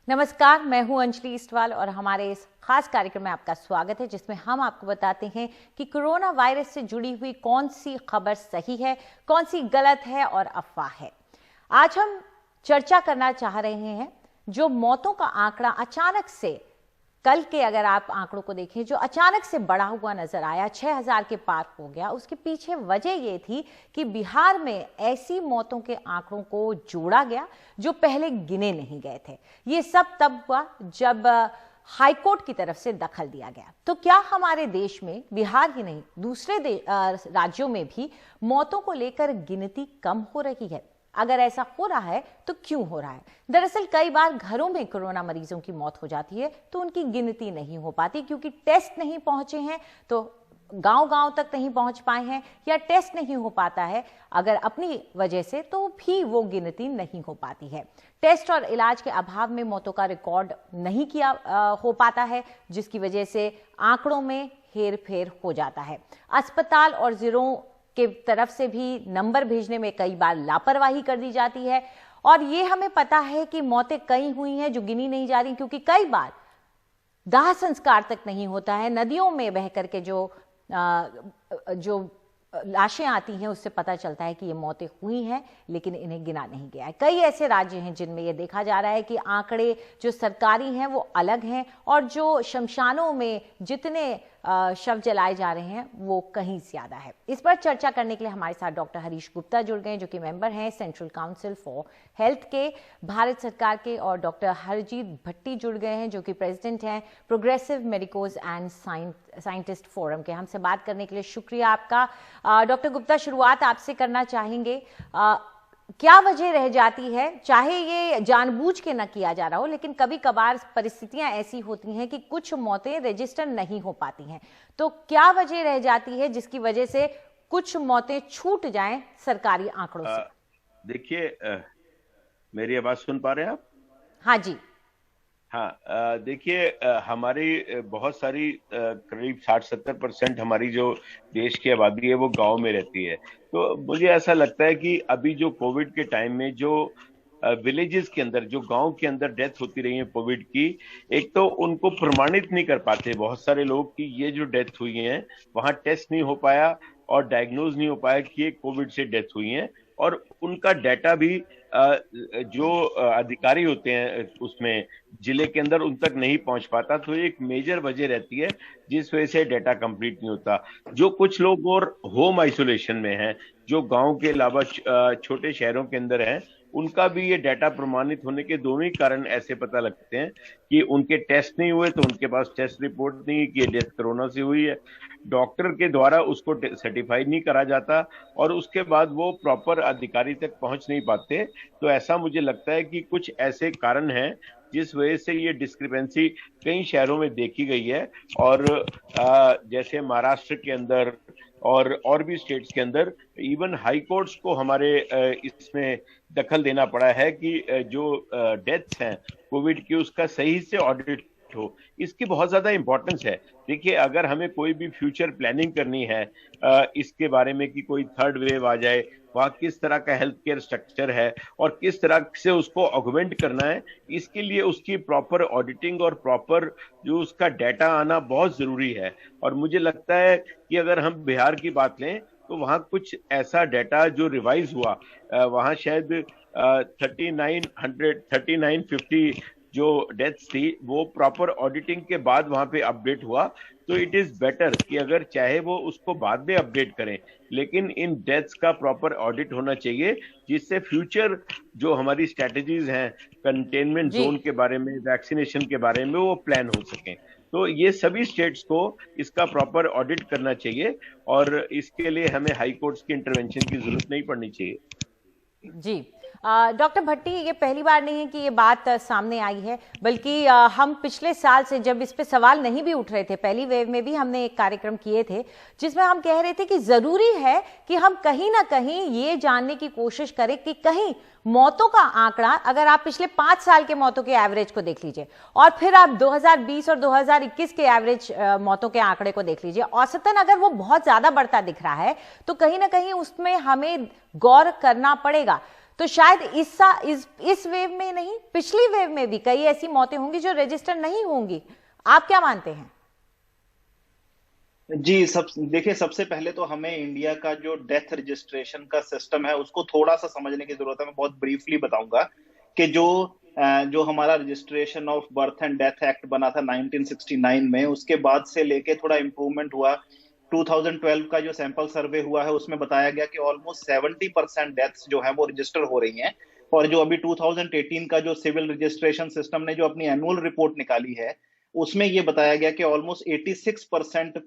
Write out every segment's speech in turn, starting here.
नमस्कार, मैं हूं अंजलि इस्टवाल और हमारे इस खास कार्यक्रम में आपका स्वागत है जिसमें हम आपको बताते हैं कि कोरोना वायरस से जुड़ी हुई कौन सी खबर सही है, कौन सी गलत है और अफवाह है। आज हम चर्चा करना चाह रहे हैं जो मौतों का आंकड़ा अचानक से, कल के अगर आप आंकड़ों को देखें, जो अचानक से बढ़ा हुआ नजर आया, 6000 के पार हो गया। उसके पीछे वजह यह थी कि बिहार में ऐसी मौतों के आंकड़ों को जोड़ा गया जो पहले गिने नहीं गए थे। ये सब तब हुआ जब हाईकोर्ट की तरफ से दखल दिया गया। तो क्या हमारे देश में, बिहार ही नहीं दूसरे राज्यों में भी मौतों को लेकर गिनती कम हो रही है? अगर ऐसा हो रहा है तो क्यों हो रहा है? दरअसल कई बार घरों में कोरोना मरीजों की मौत हो जाती है तो उनकी गिनती नहीं हो पाती क्योंकि टेस्ट नहीं पहुंचे हैं, तो गांव-गांव तक नहीं पहुंच पाए हैं, या टेस्ट नहीं हो पाता है अगर अपनी वजह से, तो भी वो गिनती नहीं हो पाती है। टेस्ट और इलाज के अभाव में मौतों का रिकॉर्ड नहीं किया हो पाता है, जिसकी वजह से आंकड़ों में हेर-फेर हो जाता है। अस्पताल और जिलों के तरफ से भी नंबर भेजने में कई बार लापरवाही कर दी जाती है और ये हमें पता है कि मौतें कई हुई हैं जो गिनी नहीं जा रही, क्योंकि कई बार दाह संस्कार तक नहीं होता है। नदियों में बह करके जो लाशें आती हैं उससे पता चलता है कि ये मौतें हुई हैं, लेकिन इन्हें गिना नहीं गया है। कई ऐसे राज्य हैं जिनमें ये देखा जा रहा है कि आंकड़े जो सरकारी हैं वो अलग हैं और जो शमशानों में जितने शव जलाए जा रहे हैं वो कहीं ज्यादा है। इस पर चर्चा करने के लिए हमारे साथ डॉक्टर हरीश गुप्ता जुड़ गए, जो कि मेंबर हैं सेंट्रल काउंसिल फॉर हेल्थ के भारत सरकार के, और डॉक्टर हरजीत भट्टी जुड़ गए हैं जो कि प्रेसिडेंट हैं progressive medicos and scientist forum के। हमसे बात करने के लिए शुक्रिया आपका। डॉक्टर गुप्ता, शुरुआत आपसे करना चाहेंगे। क्या वजह रह जाती है, चाहे ये जानबूझ के न किया जा रहा हो, लेकिन कभी कभार परिस्थितियां ऐसी होती हैं कि कुछ मौतें रजिस्टर नहीं हो पाती हैं, तो क्या वजह रह जाती है जिसकी वजह से कुछ मौतें छूट जाएं सरकारी आंकड़ों से? देखिए, मेरी आवाज सुन पा रहे हैं आप? हाँ जी। हाँ, देखिए, हमारी बहुत सारी करीब 60-70% हमारी जो देश की आबादी है वो गांव में रहती है। तो मुझे ऐसा लगता है कि अभी जो कोविड के टाइम में जो विलेजेस के अंदर, जो गांव के अंदर डेथ होती रही है कोविड की, एक तो उनको प्रमाणित नहीं कर पाते बहुत सारे लोग कि ये जो डेथ हुई है वहां टेस्ट नहीं हो पाया और डायग्नोज नहीं हो पाया कि ये कोविड से डेथ हुई है, और उनका डाटा भी जो अधिकारी होते हैं उसमें जिले के अंदर उन तक नहीं पहुंच पाता। तो एक मेजर वजह रहती है जिस वजह से डाटा कंप्लीट नहीं होता। जो कुछ लोग और होम आइसोलेशन में हैं, जो गांव के अलावा छोटे शहरों के अंदर हैं, उनका भी ये डाटा प्रमाणित होने के दोनों ही कारण ऐसे पता लगते हैं कि उनके टेस्ट नहीं हुए तो उनके पास टेस्ट रिपोर्ट नहीं कि डेथ कोरोना से हुई है, डॉक्टर के द्वारा उसको सर्टिफाई नहीं करा जाता और उसके बाद वो प्रॉपर अधिकारी तक पहुंच नहीं पाते। तो ऐसा मुझे लगता है कि कुछ ऐसे कारण हैं जिस वजह से ये डिस्क्रिपेंसी कई शहरों में देखी गई है, और जैसे महाराष्ट्र के अंदर और भी स्टेट्स के अंदर इवन हाई कोर्ट्स को हमारे इसमें दखल देना पड़ा है कि जो डेथ्स हैं कोविड की उसका सही से ऑडिट हो। इसकी बहुत ज्यादा इंपॉर्टेंस है। देखिए, अगर हमें कोई भी फ्यूचर प्लानिंग करनी है इसके बारे में कि कोई थर्ड वेव आ जाए, वहाँ किस तरह का हेल्थ केयर स्ट्रक्चर है और किस तरह से उसको ऑगमेंट करना है, इसके लिए उसकी प्रॉपर ऑडिटिंग और प्रॉपर जो उसका डाटा आना बहुत जरूरी है। और मुझे लगता है कि अगर हम बिहार की बात लें तो वहाँ कुछ ऐसा डाटा जो रिवाइज हुआ, वहाँ शायद 3950 जो डेथ्स थी वो प्रॉपर ऑडिटिंग के बाद वहां पे अपडेट हुआ। तो इट इज बेटर कि अगर चाहे वो उसको बाद में अपडेट करें, लेकिन इन डेथ्स का प्रॉपर ऑडिट होना चाहिए जिससे फ्यूचर जो हमारी स्ट्रेटजीज हैं कंटेनमेंट जोन के बारे में, वैक्सीनेशन के बारे में, वो प्लान हो सकें। तो ये सभी स्टेट्स को इसका प्रॉपर ऑडिट करना चाहिए और इसके लिए हमें हाई कोर्ट्स की इंटरवेंशन की जरूरत नहीं पड़नी चाहिए। जी, डॉक्टर भट्टी, ये पहली बार नहीं है कि ये बात सामने आई है, बल्कि हम पिछले साल से जब इस पे सवाल नहीं भी उठ रहे थे, पहली वेव में भी हमने एक कार्यक्रम किए थे जिसमें हम कह रहे थे कि जरूरी है कि हम कहीं ना कहीं ये जानने की कोशिश करें कि कहीं मौतों का आंकड़ा, अगर आप पिछले 5 साल के मौतों के एवरेज को देख लीजिए और फिर आप 2020 और 2021 के एवरेज मौतों के आंकड़े को देख लीजिए, औसतन अगर वो बहुत ज्यादा बढ़ता दिख रहा है तो कहीं ना कहीं उसमें हमें गौर करना पड़ेगा। तो शायद इस वेव में नहीं, पिछली वेव में भी कई ऐसी मौतें होंगी जो रजिस्टर नहीं होंगी। आप क्या मानते हैं? जी, देखिए, सबसे पहले तो हमें इंडिया का जो डेथ रजिस्ट्रेशन का सिस्टम है उसको थोड़ा सा समझने की जरूरत है। मैं बहुत ब्रीफली बताऊंगा कि जो हमारा registration of birth and death act बना था 1969 में, उसके बाद से लेके थोड़ा इंप्रूवमेंट हुआ। 2012 का जो सैंपल सर्वे हुआ है उसमें बताया गया कि ऑलमोस्ट 70% डेथ्स जो है वो रजिस्टर हो रही हैं। और जो अभी 2018 का जो सिविल रजिस्ट्रेशन सिस्टम ने जो अपनी एनुअल रिपोर्ट निकाली है उसमें ये बताया गया कि ऑलमोस्ट 86%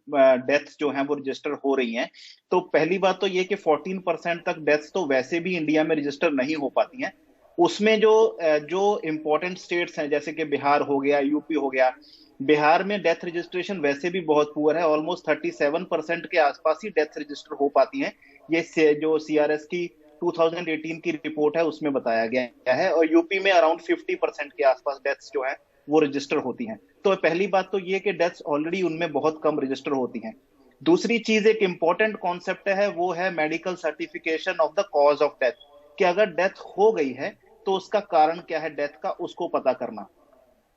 डेथ्स जो हैं वो रजिस्टर हो रही हैं। तो पहली बात तो ये कि 14% तक डेथ्स तो वैसे भी इंडिया में रजिस्टर नहीं हो पाती हैं। उसमें जो इंपॉर्टेंट स्टेट्स हैं जैसे कि बिहार हो गया, यूपी हो गया, बिहार में डेथ रजिस्ट्रेशन वैसे भी बहुत पुअर है। ऑलमोस्ट 37% के आसपास ही डेथ रजिस्टर हो पाती हैं। ये जो सीआरएस की 2018 की रिपोर्ट है उसमें बताया गया है। और यूपी में अराउंड 50% के आसपास डेथ्स जो है वो रजिस्टर होती हैं। तो पहली बात तो ये कि डेथ्स ऑलरेडी उनमें बहुत कम रजिस्टर होती हैं। दूसरी चीज, एक इंपॉर्टेंट कॉन्सेप्ट है, वो है medical certification of the cause of death, कि अगर डेथ हो गई है तो उसका कारण क्या है डेथ का, उसको पता करना।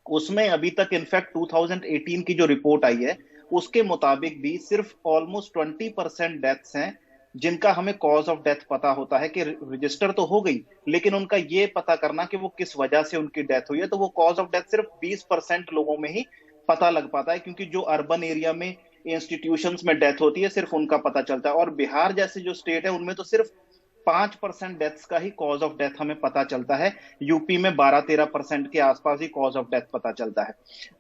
उसमें अभी तक इनफैक्ट 2018 की जो रिपोर्ट आई है उसके मुताबिक भी सिर्फ ऑलमोस्ट 20% डेथ्स हैं जिनका हमें कॉज ऑफ डेथ पता होता है कि रजिस्टर तो हो गई, लेकिन उनका ये पता करना कि वो किस वजह से उनकी डेथ हुई है, तो वो कॉज ऑफ डेथ सिर्फ 20% लोगों में ही पता लग पाता है। क्योंकि जो अर्बन एरिया में इंस्टीट्यूशंस में डेथ होती है सिर्फ उनका पता चलता है। और बिहार जैसे जो स्टेट है उनमें तो सिर्फ 5% डेथ्स का ही कॉज ऑफ डेथ हमें पता चलता है। यूपी में 12-13% के आसपास ही कॉज ऑफ डेथ पता चलता है।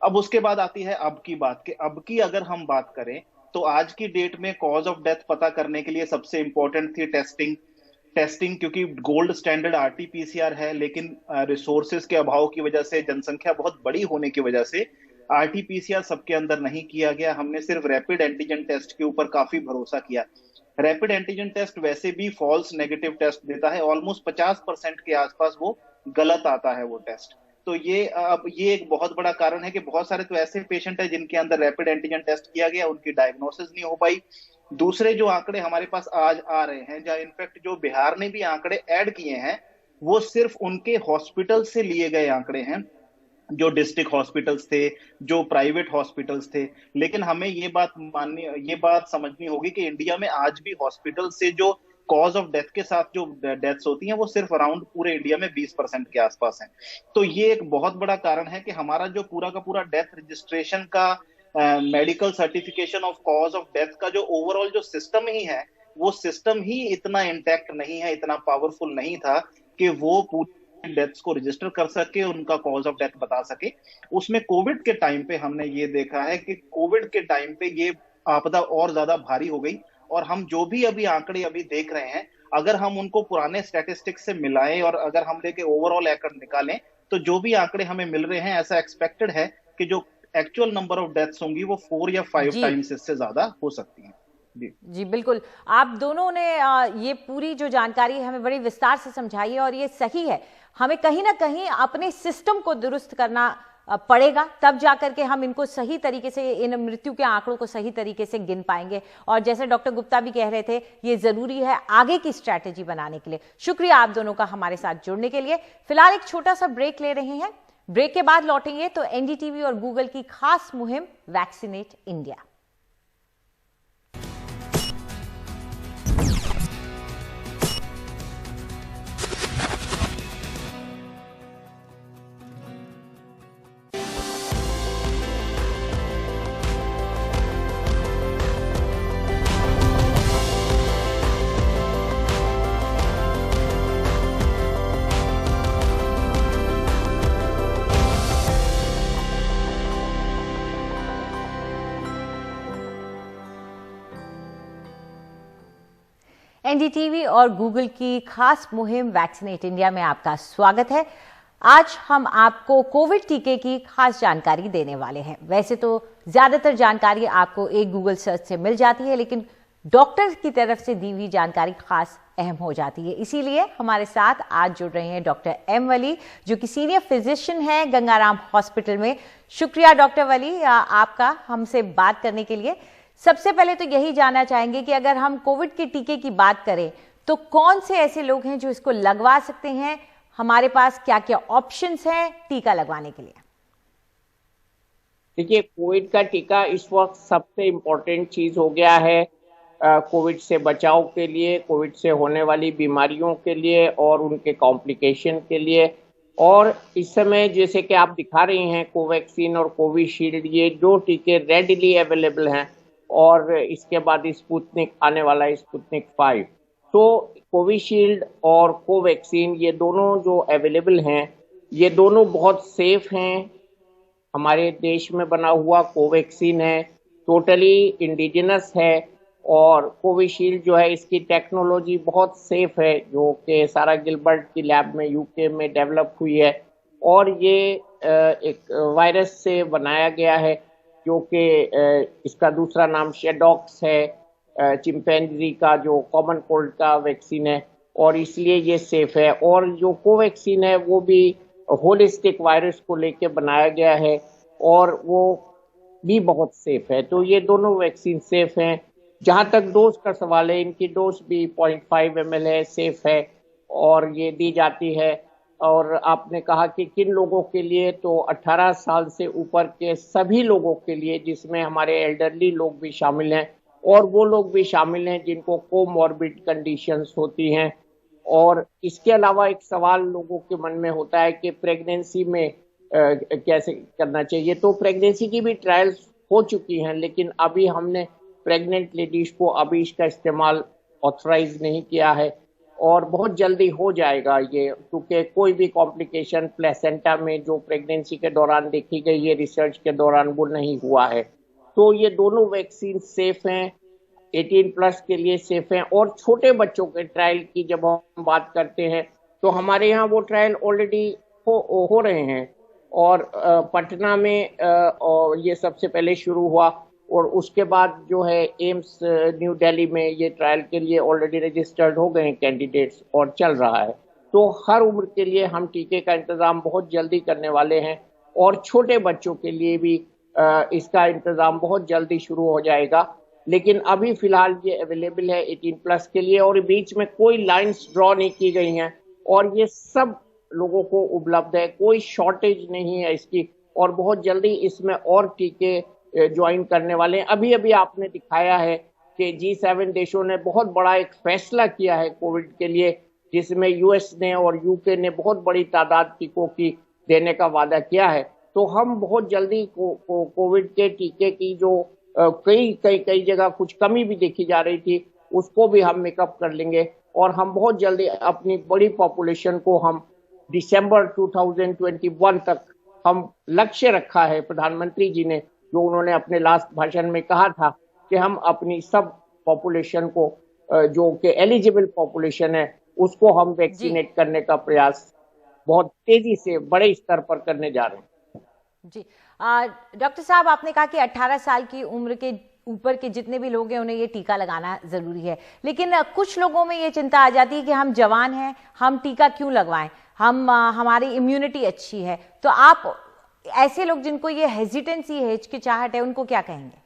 अब उसके बाद आती है अब की बात, कि अब की अगर हम बात करें तो आज की डेट में कॉज ऑफ डेथ पता करने के लिए सबसे इंपॉर्टेंट थी टेस्टिंग, क्योंकि गोल्ड स्टैंडर्ड आरटीपीसीआर है, लेकिन रिसोर्सेज के अभाव की वजह से, जनसंख्या बहुत बड़ी होने की वजह से आरटीपीसीआर सबके अंदर नहीं किया गया। हमने सिर्फ रैपिड एंटीजन टेस्ट के ऊपर काफी भरोसा किया। रैपिड एंटीजन टेस्ट वैसे भी फॉल्स नेगेटिव टेस्ट देता है, ऑलमोस्ट 50% के आसपास वो गलत आता है वो टेस्ट। तो ये एक बहुत बड़ा कारण है कि बहुत सारे तो ऐसे पेशेंट है जिनके अंदर रैपिड एंटीजन टेस्ट किया गया, उनकी डायग्नोसिस नहीं हो पाई। दूसरे जो आंकड़े हमारे पास आज आ रहे हैं, जहां इनफैक्ट जो बिहार ने भी आंकड़े ऐड किए हैं, वो सिर्फ उनके हॉस्पिटल से लिए गए आंकड़े हैं, जो डिस्ट्रिक्ट हॉस्पिटल्स थे, जो प्राइवेट हॉस्पिटल्स थे। लेकिन हमें ये बात समझनी होगी कि इंडिया में आज भी हॉस्पिटल से जो कॉज ऑफ डेथ के साथ जो डेथ्स होती हैं वो सिर्फ अराउंड पूरे इंडिया में 20% के आसपास हैं। तो ये एक बहुत बड़ा कारण है कि हमारा जो पूरा का पूरा डेथ रजिस्ट्रेशन का medical certification of cause of death का जो ओवरऑल जो सिस्टम ही है, वो सिस्टम ही इतना इंटैक्ट नहीं है, इतना पावरफुल नहीं था कि वो पूरी डेथ्स को रजिस्टर कर सके, उनका कॉज ऑफ डेथ बता सके। उसमें कोविड के टाइम पे हमने ये देखा है कि कोविड के टाइम पे ये आपदा और ज्यादा भारी हो गई। और हम जो भी अभी आंकड़े अभी देख रहे हैं, अगर हम उनको पुराने स्टैटिस्टिक्स से मिलाएं और अगर हम लेके ओवरऑल आंकड़े निकालें, तो जो भी आंकड़े हमें मिल रहे हैं, ऐसा एक्सपेक्टेड है कि जो एक्चुअल नंबर ऑफ डेथ्स होंगी वो 4 या 5 टाइम्स इससे ज्यादा हो सकती हैं। जी बिल्कुल, आप दोनों ने ये पूरी जो जानकारी है हमें बड़ी विस्तार से समझाई है और ये सही है। हमें कहीं ना कहीं अपने सिस्टम को दुरुस्त करना पड़ेगा, तब जाकर के हम इनको सही तरीके से, इन मृत्यु के आंकड़ों को सही तरीके से गिन पाएंगे। और जैसे डॉक्टर गुप्ता भी कह रहे थे, ये जरूरी है आगे की स्ट्रैटेजी बनाने के लिए। शुक्रिया आप दोनों का हमारे साथ जुड़ने के लिए। फिलहाल एक छोटा सा ब्रेक ले रहे हैं, ब्रेक के बाद लौटेंगे तो एनडीटीवी और गूगल की खास मुहिम वैक्सीनेट इंडिया। एनडीटीवी और गूगल की खास मुहिम वैक्सीनेट इंडिया में आपका स्वागत है। आज हम आपको कोविड टीके की खास जानकारी देने वाले हैं। वैसे तो ज्यादातर जानकारी आपको एक गूगल सर्च से मिल जाती है, लेकिन डॉक्टर की तरफ से दी हुई जानकारी खास अहम हो जाती है। इसीलिए हमारे साथ आज जुड़ रहे हैं डॉक्टर एम वली, जो कि सीनियर फिजिशियन है गंगाराम हॉस्पिटल में। शुक्रिया डॉक्टर वली आपका हमसे बात करने के लिए। सबसे पहले तो यही जानना चाहेंगे कि अगर हम कोविड के टीके की बात करें तो कौन से ऐसे लोग हैं जो इसको लगवा सकते हैं? हमारे पास क्या क्या ऑप्शंस हैं टीका लगवाने के लिए? देखिए, कोविड का टीका इस वक्त सबसे इम्पोर्टेंट चीज हो गया है कोविड से बचाव के लिए, कोविड से होने वाली बीमारियों के लिए और उनके कॉम्प्लिकेशन के लिए। और इस समय जैसे कि आप दिखा रही हैं, कोवैक्सीन और कोविशील्ड, ये दो टीके रेडिली अवेलेबल हैं। और इसके बाद स्पुतनिक आने वाला है, स्पुतनिक 5। तो कोविशील्ड और कोवैक्सीन ये दोनों जो अवेलेबल हैं, ये दोनों बहुत सेफ हैं। हमारे देश में बना हुआ कोवैक्सीन है, टोटली इंडिजिनस है। और कोविशील्ड जो है, इसकी टेक्नोलॉजी बहुत सेफ है, जो कि सारा गिलबर्ट की लैब में यूके में डेवलप हुई है। और ये एक वायरस से बनाया गया है, जो कि इसका दूसरा नाम शेडॉक्स है, चिंपैंजी का जो कॉमन कोल्ड का वैक्सीन है, और इसलिए ये सेफ है। और जो कोवैक्सीन है वो भी होलिस्टिक वायरस को लेके बनाया गया है और वो भी बहुत सेफ है। तो ये दोनों वैक्सीन सेफ हैं। जहां तक डोज का सवाल है, इनकी डोज भी 0.5 ml है, सेफ है और ये दी जाती है। और आपने कहा कि किन लोगों के लिए, तो 18 साल से ऊपर के सभी लोगों के लिए, जिसमें हमारे एल्डरली लोग भी शामिल हैं और वो लोग भी शामिल हैं जिनको कोमॉर्बिड कंडीशंस होती हैं। और इसके अलावा एक सवाल लोगों के मन में होता है कि प्रेगनेंसी में कैसे करना चाहिए। तो प्रेगनेंसी की भी ट्रायल्स हो चुकी हैं, लेकिन अभी हमने प्रेग्नेंट लेडीज को अभी इसका इस्तेमाल ऑथराइज नहीं किया है और बहुत जल्दी हो जाएगा ये, क्योंकि कोई भी कॉम्प्लिकेशन प्लेसेंटा में जो प्रेगनेंसी के दौरान देखी गई, ये रिसर्च के दौरान वो नहीं हुआ है। तो ये दोनों वैक्सीन सेफ हैं, 18+ के लिए सेफ हैं। और छोटे बच्चों के ट्रायल की जब हम बात करते हैं, तो हमारे यहाँ वो ट्रायल ऑलरेडी हो रहे हैं। और पटना में और ये सबसे पहले शुरू हुआ, और उसके बाद जो है एम्स न्यू दिल्ली में ये ट्रायल के लिए ऑलरेडी रजिस्टर्ड हो गए हैं कैंडिडेट्स और चल रहा है। तो हर उम्र के लिए हम टीके का इंतजाम बहुत जल्दी करने वाले हैं और छोटे बच्चों के लिए भी इसका इंतजाम बहुत जल्दी शुरू हो जाएगा। लेकिन अभी फिलहाल ये अवेलेबल है 18+ के लिए और बीच में कोई लाइंस ड्रॉ नहीं की गई हैं और ये सब लोगों को उपलब्ध है, कोई शॉर्टेज नहीं है इसकी। और बहुत जल्दी इसमें और टीके ज्वाइन करने वाले हैं। अभी अभी आपने दिखाया है कि G7 देशों ने बहुत बड़ा एक फैसला किया है कोविड के लिए, जिसमें यूएस ने और यूके ने बहुत बड़ी तादाद टीकों की देने का वादा किया है। तो हम बहुत जल्दी कोविड के टीके की जो कई जगह कुछ कमी भी देखी जा रही थी, उसको भी हम मेकअप कर लेंगे और हम बहुत जल्दी अपनी बड़ी पॉपुलेशन को हम दिसंबर 2021 तक हम लक्ष्य रखा है। प्रधानमंत्री जी ने जो उन्होंने अपने लास्ट भाषण में कहा था कि हम अपनी सब पॉपुलेशन को, जो कि एलिजिबल पॉपुलेशन है, उसको हम वैक्सीनेट करने का प्रयास बहुत तेजी से बड़े स्तर पर करने जा रहे हैं। जी डॉक्टर साहब, आपने कहा कि 18 साल की उम्र के ऊपर के जितने भी लोग हैं उन्हें ये टीका लगाना जरूरी है, लेकिन कुछ लोगों में ये चिंता आ जाती है कि हम जवान हैं, हम टीका क्यों लगवाएं, हमारी इम्यूनिटी अच्छी है। तो आप ऐसे लोग जिनको ये हेजिटेंसी है, हिचकिचाहट है, उनको क्या कहेंगे?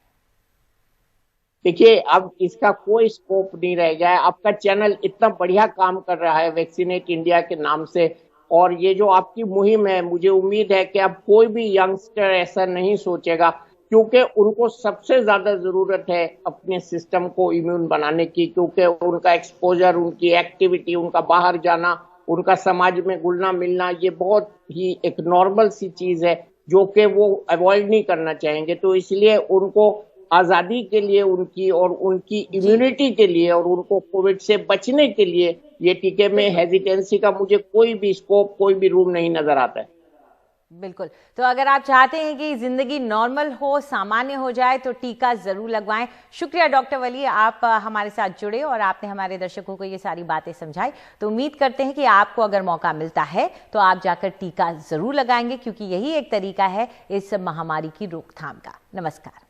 देखिए, अब इसका कोई स्कोप नहीं रह गया है। आपका चैनल इतना बढ़िया काम कर रहा है वैक्सीनेट इंडिया के नाम से, और ये जो आपकी मुहिम है, मुझे उम्मीद है कि अब कोई भी यंगस्टर ऐसा नहीं सोचेगा, क्योंकि उनको सबसे ज्यादा जरूरत है अपने सिस्टम को इम्यून बनाने की, क्योंकि उनका एक्सपोजर, उनकी एक्टिविटी, उनका बाहर जाना, उनका समाज में घुलना मिलना, ये बहुत ही एक नॉर्मल सी चीज है जो कि वो अवॉइड नहीं करना चाहेंगे। तो इसलिए उनको आजादी के लिए, उनकी और उनकी इम्यूनिटी के लिए और उनको कोविड से बचने के लिए ये टीके में हेजिटेंसी का मुझे कोई भी स्कोप, कोई भी रूम नहीं नजर आता है। बिल्कुल। तो अगर आप चाहते हैं कि जिंदगी नॉर्मल हो, सामान्य हो जाए, तो टीका जरूर लगवाएं। शुक्रिया डॉक्टर वली, आप हमारे साथ जुड़े और आपने हमारे दर्शकों को ये सारी बातें समझाई। तो उम्मीद करते हैं कि आपको अगर मौका मिलता है तो आप जाकर टीका जरूर लगाएंगे, क्योंकि यही एक तरीका है इस महामारी की रोकथाम का। नमस्कार।